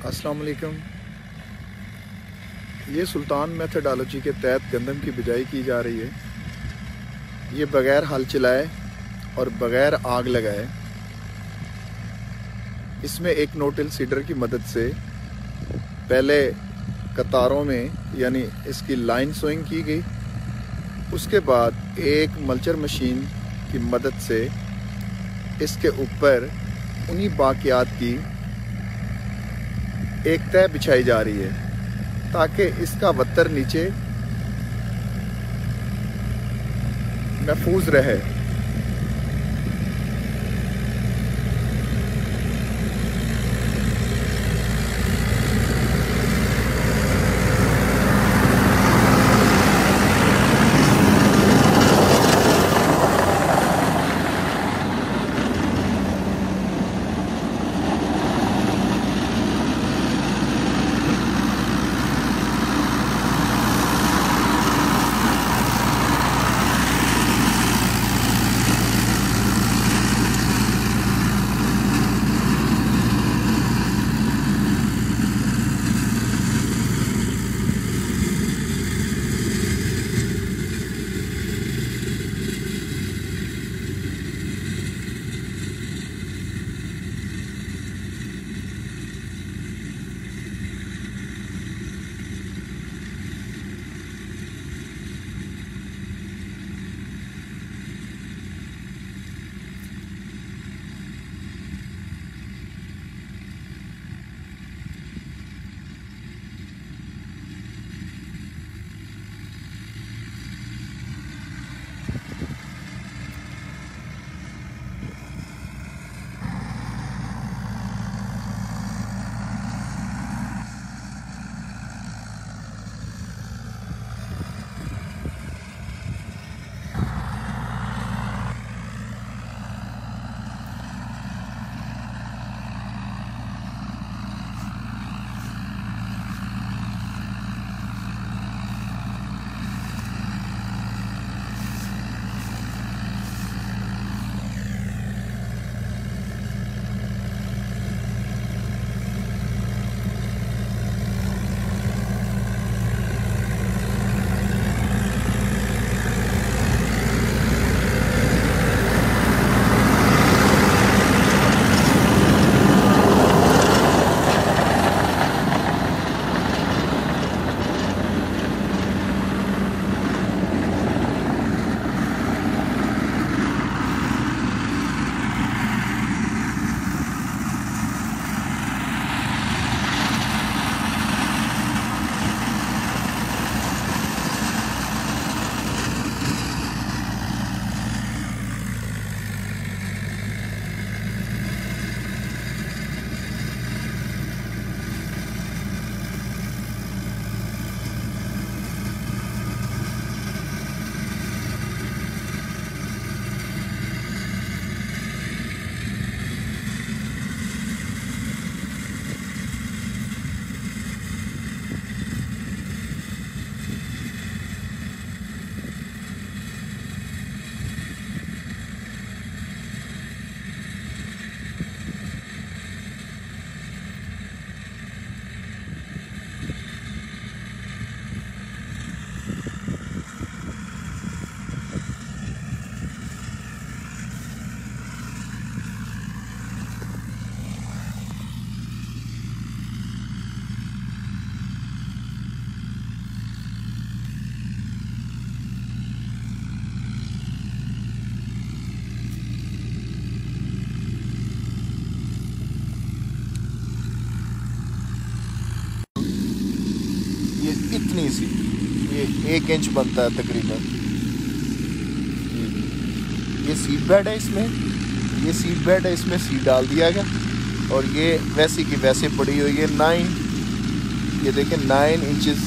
अस्सलाम वालेकुम। ये सुल्तान मेथडोलॉजी के तहत गंदम की बिजाई की जा रही है। ये बग़ैर हल चलाए और बग़ैर आग लगाए इसमें एक नो-टिल सीडर की मदद से पहले कतारों में यानी इसकी लाइन सोइंग की गई। उसके बाद एक मल्चर मशीन की मदद से इसके ऊपर उन्हीं बाकियात की एक तह बिछाई जा रही है ताकि इसका वत्तर नीचे महफूज रहे। ये इतनी सी, ये 1 इंच बनता है तकरीबन। ये सीड बेड है, ये सीड बेड है, इसमें सीड डाल दिया गया और ये वैसी की वैसे पड़ी हुई है। 9 ये देखें 9 इंचेस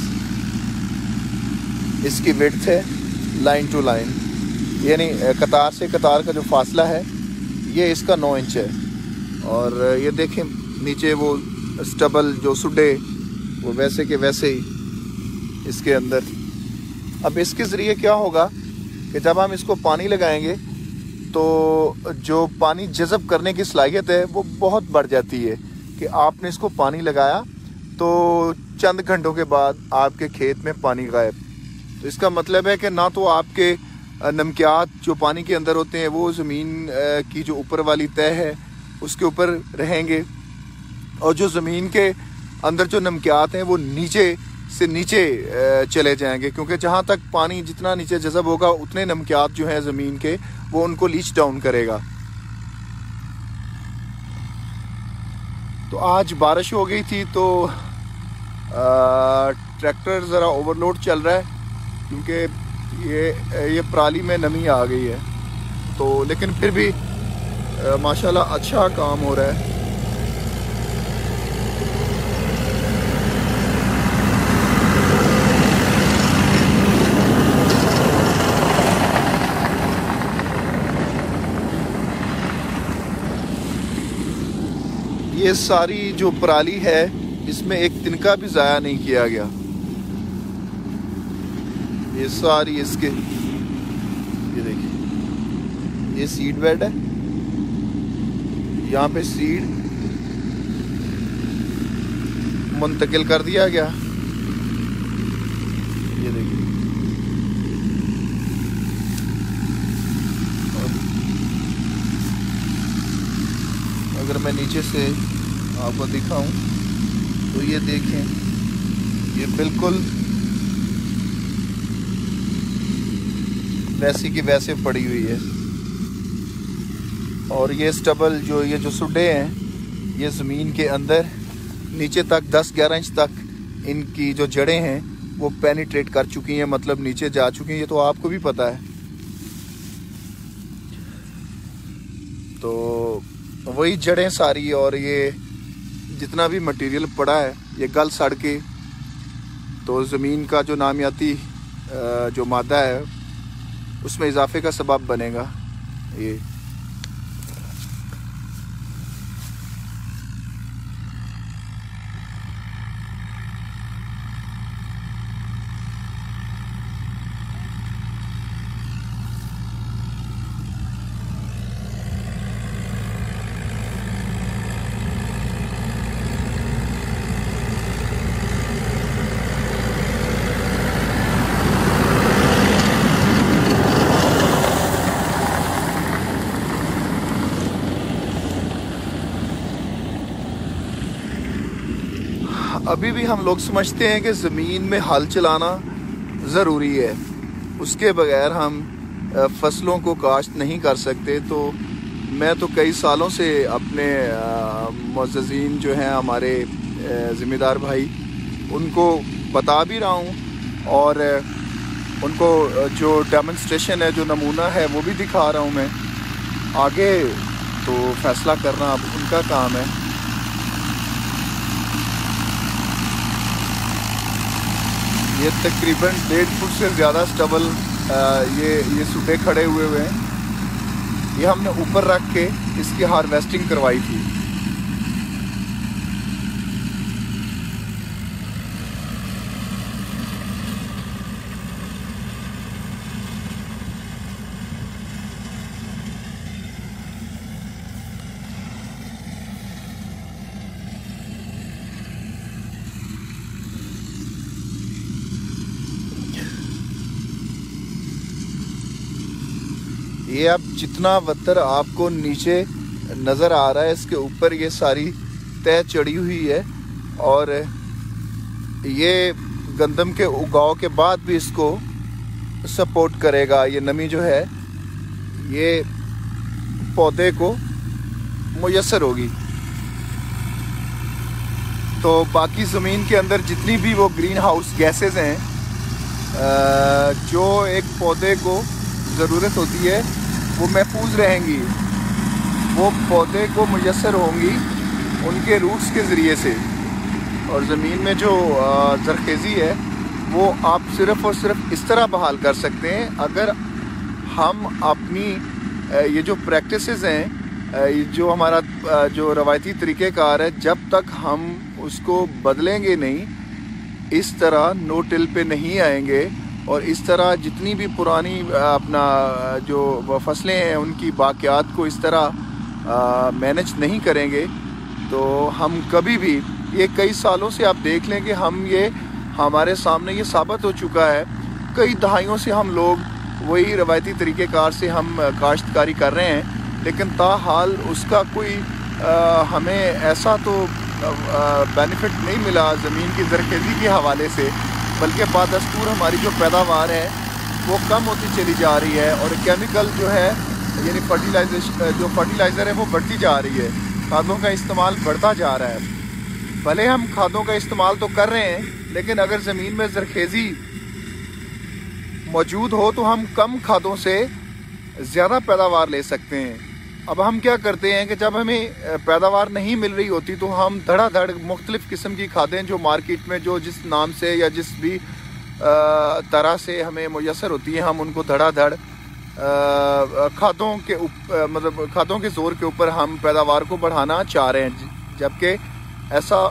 इसकी विड्थ है लाइन टू लाइन, यानी कतार से कतार का जो फासला है ये इसका 9 इंच है। और ये देखें नीचे वो स्टबल जो सुडे वो वैसे के वैसे ही इसके अंदर। अब इसके ज़रिए क्या होगा कि जब हम इसको पानी लगाएंगे तो जो पानी जज़ब करने की सलाहियत है वो बहुत बढ़ जाती है। कि आपने इसको पानी लगाया तो चंद घंटों के बाद आपके खेत में पानी गायब। तो इसका मतलब है कि ना तो आपके नमकियात जो पानी के अंदर होते हैं वो ज़मीन की जो ऊपर वाली तह है उसके ऊपर रहेंगे, और जो ज़मीन के अंदर जो नमकियात हैं वो नीचे से नीचे चले जाएंगे, क्योंकि जहाँ तक पानी जितना नीचे जज़ब होगा उतने नमकियात जो हैं ज़मीन के वो उनको लीच डाउन करेगा। तो आज बारिश हो गई थी तो ट्रैक्टर ज़रा ओवरलोड चल रहा है, क्योंकि ये पराली में नमी आ गई है। तो लेकिन फिर भी माशाल्लाह अच्छा काम हो रहा है। ये सारी जो पराली है इसमें एक तिनका भी ज़ाया नहीं किया गया। ये सारी इसके, ये देखिए ये सीड बेड है, यहाँ पे सीड मुंतकिल कर दिया गया। ये देखिए अगर मैं नीचे से आपको दिखाऊं तो ये देखें, ये बिल्कुल वैसी की वैसे पड़ी हुई है। और ये स्टबल ये जो सुडे हैं ये ज़मीन के अंदर नीचे तक 10-11 इंच तक इनकी जो जड़ें हैं वो पेनिट्रेट कर चुकी हैं, मतलब नीचे जा चुकी हैं। ये तो आपको भी पता है। तो वही जड़ें सारी और ये जितना भी मटेरियल पड़ा है ये गल सड़ के तो ज़मीन का जो नामियाती जो मादा है उसमें इजाफे का सबब बनेगा। ये अभी भी हम लोग समझते हैं कि ज़मीन में हल चलाना ज़रूरी है, उसके बगैर हम फसलों को काश्त नहीं कर सकते। तो मैं तो कई सालों से अपने मुअज़्ज़िज़ीन जो हैं हमारे ज़िम्मेदार भाई उनको बता भी रहा हूँ, और उनको जो डेमोन्स्ट्रेशन है जो नमूना है वो भी दिखा रहा हूँ मैं। आगे तो फैसला करना अब उनका काम है। ये तकरीबन 1.5 फुट से ज़्यादा स्टबल ये सूटे खड़े हुए हैं। ये हमने ऊपर रख के इसकी हार्वेस्टिंग करवाई थी। ये अब जितना वतर आपको नीचे नज़र आ रहा है इसके ऊपर ये सारी तह चढ़ी हुई है, और ये गंदम के उगाव के बाद भी इसको सपोर्ट करेगा। ये नमी जो है ये पौधे को मुयस्सर होगी। तो बाकी ज़मीन के अंदर जितनी भी वो ग्रीन हाउस गैसेस हैं जो एक पौधे को ज़रूरत होती है वो महफूज रहेंगी, वो पौधे को मुयस्सर होंगी उनके रूट्स के ज़रिए से। और ज़मीन में जो ज़रखेज़ी है वो आप सिर्फ़ और सिर्फ इस तरह बहाल कर सकते हैं अगर हम अपनी ये जो प्रैक्टिसेस हैं, जो हमारा जो रवायती तरीक़ेकार है, जब तक हम उसको बदलेंगे नहीं, इस तरह नो टिल पे नहीं आएंगे और इस तरह जितनी भी पुरानी अपना जो फसलें हैं उनकी बाक़ियात को इस तरह मैनेज नहीं करेंगे, तो हम कभी भी, ये कई सालों से आप देख लें कि हम ये हमारे सामने ये साबित हो चुका है, कई दहाइयों से हम लोग वही रवायती तरीक़ेकार से हम काश्तकारी कर रहे हैं, लेकिन ताहाल उसका कोई हमें ऐसा तो बेनिफिट नहीं मिला ज़मीन की ज़रख़ेज़ी के हवाले से, बल्कि बादस्तूर हमारी जो पैदावार है वो कम होती चली जा रही है और केमिकल जो है यानी फर्टिलाइज़र है वो बढ़ती जा रही है, खादों का इस्तेमाल बढ़ता जा रहा है। भले हम खादों का इस्तेमाल तो कर रहे हैं, लेकिन अगर ज़मीन में ज़रख़ेज़ी मौजूद हो तो हम कम खादों से ज़्यादा पैदावार ले सकते हैं। अब हम क्या करते हैं कि जब हमें पैदावार नहीं मिल रही होती तो हम धड़ाधड़ मुख्तलिफ़ किस्म की खादें जो मार्केट में जो जिस नाम से या जिस भी तरह से हमें मुयसर होती हैं, हम उनको धड़ाधड़ खादों के मतलब खादों के ज़ोर के ऊपर हम पैदावार को बढ़ाना चाह रहे हैं, जबकि ऐसा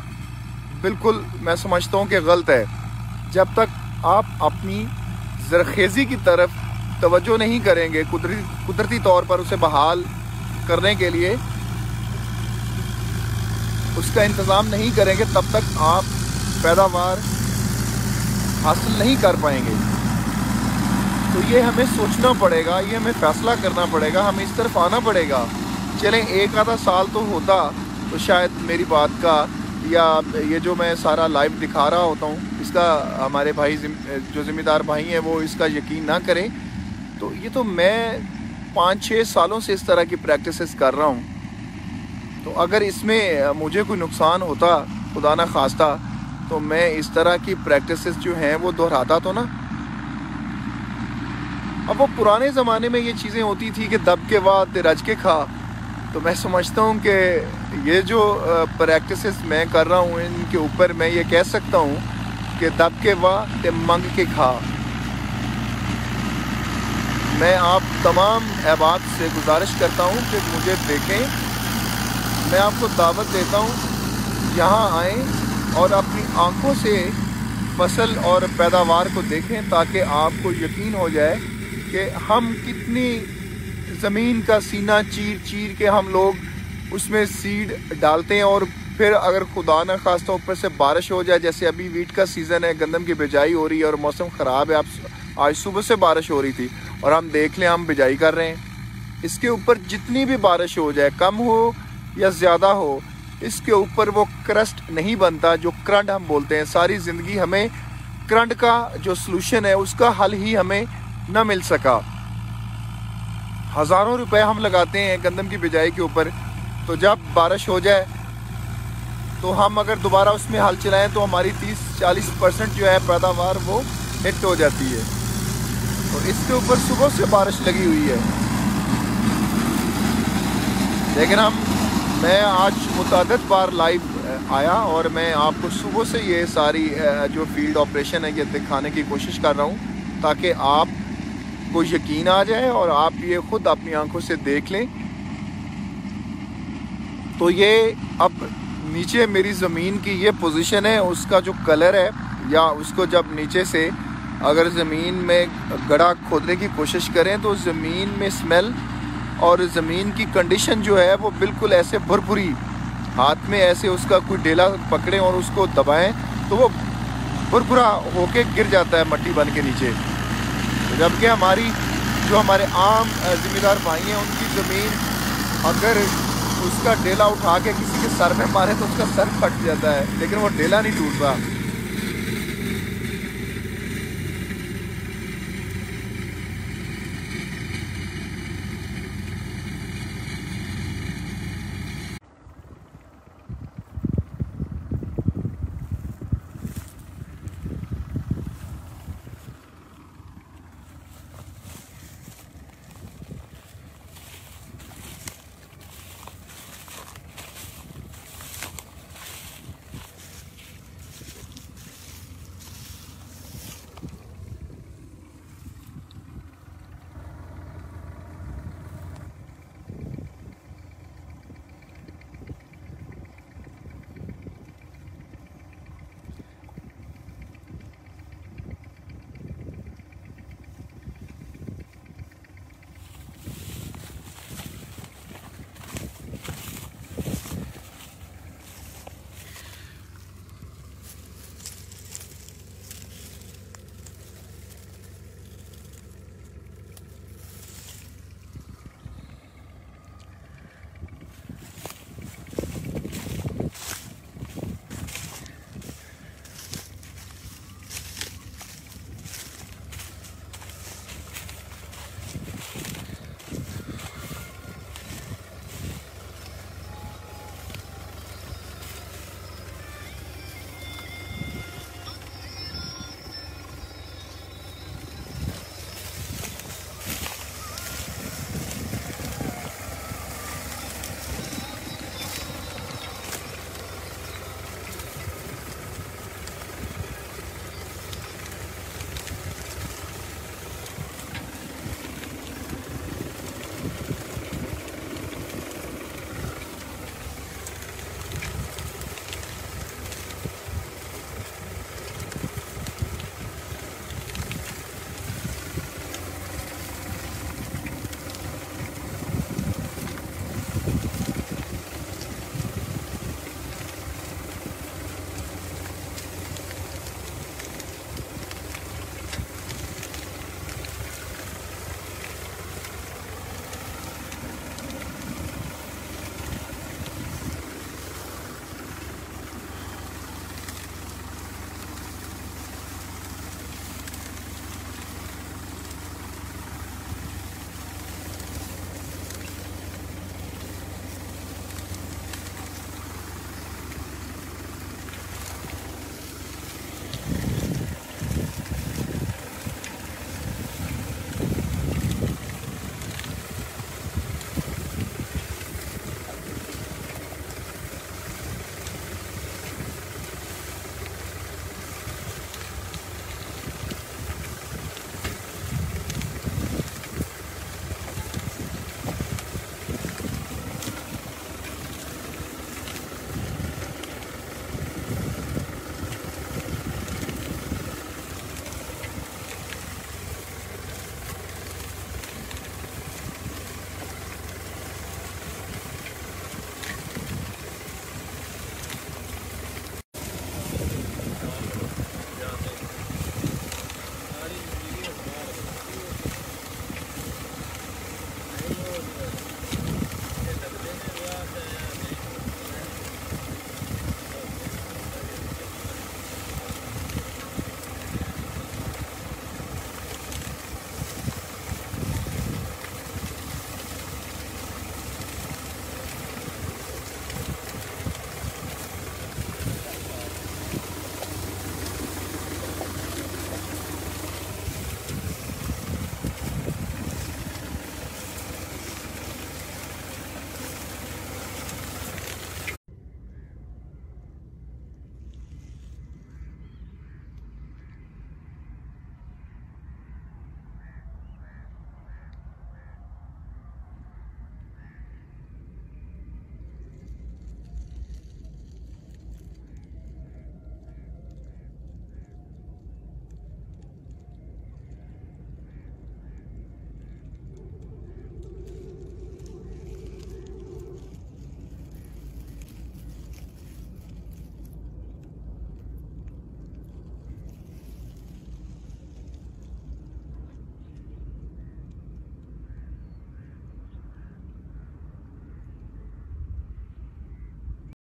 बिल्कुल मैं समझता हूँ कि गलत है। जब तक आप अपनी ज़रख़ेज़ी की तरफ तवज्जो नहीं करेंगे, कुदरती तौर पर उसे बहाल करने के लिए उसका इंतज़ाम नहीं करेंगे, तब तक आप पैदावार हासिल नहीं कर पाएंगे। तो ये हमें सोचना पड़ेगा, ये हमें फ़ैसला करना पड़ेगा, हमें इस तरफ आना पड़ेगा। चलें एक आधा साल तो होता तो शायद मेरी बात का या ये जो मैं सारा लाइव दिखा रहा होता हूँ इसका हमारे भाई जो ज़िम्मेदार भाई हैं वो इसका यकीन ना करें। तो ये तो मैं 5-6 सालों से इस तरह की प्रैक्टिसेस कर रहा हूँ, तो अगर इसमें मुझे कोई नुकसान होता खुदा ना खास्ता तो मैं इस तरह की प्रैक्टिसेस जो हैं वो दोहराता तो ना। अब वो पुराने ज़माने में ये चीज़ें होती थी कि दब के बाद रज के खा, तो मैं समझता हूँ कि ये जो प्रैक्टिसेस मैं कर रहा हूँ इनके ऊपर मैं ये कह सकता हूँ कि दब के वाह ते मंग के खा। मैं आप तमाम अहबाब से गुजारिश करता हूँ कि मुझे देखें, मैं आपको दावत देता हूँ यहाँ आएँ और अपनी आँखों से फसल और पैदावार को देखें, ताकि आपको यकीन हो जाए कि हम कितनी ज़मीन का सीना चीर चीर के हम लोग उसमें सीड डालते हैं, और फिर अगर खुदा न खास्ता ऊपर से बारिश हो जाए, जैसे अभी वीट का सीज़न है, गंदम की बिजाई हो रही है और मौसम ख़राब है, आज सुबह से बारिश हो रही थी और हम देख लें हम बिजाई कर रहे हैं, इसके ऊपर जितनी भी बारिश हो जाए, कम हो या ज़्यादा हो, इसके ऊपर वो क्रस्ट नहीं बनता जो करंट हम बोलते हैं। सारी ज़िंदगी हमें करंट का जो सलूशन है उसका हल ही हमें न मिल सका। हज़ारों रुपए हम लगाते हैं गंदम की बिजाई के ऊपर, तो जब बारिश हो जाए तो हम अगर दोबारा उसमें हल चलाएं तो हमारी 30-40% जो है पैदावार वो हिट हो जाती है, और इसके ऊपर सुबह से बारिश लगी हुई है। लेकिन मैं आज मुतअद्दिद बार लाइव आया और मैं आपको सुबह से ये सारी जो फील्ड ऑपरेशन है ये दिखाने की कोशिश कर रहा हूँ, ताकि आपको यकीन आ जाए और आप ये ख़ुद अपनी आंखों से देख लें। तो ये अब नीचे मेरी ज़मीन की ये पोजीशन है, उसका जो कलर है, या उसको जब नीचे से अगर ज़मीन में गड्ढा खोदने की कोशिश करें तो ज़मीन में स्मेल और ज़मीन की कंडीशन जो है वो बिल्कुल ऐसे भरपूरी, हाथ में ऐसे उसका कोई डेला पकड़ें और उसको दबाएं तो वो भरपूरा होके गिर जाता है मट्टी बन के नीचे। जबकि हमारे आम ज़िम्मेदार भाई हैं, उनकी ज़मीन अगर उसका डेला उठा के किसी के सर में मारे तो उसका सर फट जाता है, लेकिन वो डेला नहीं टूटता।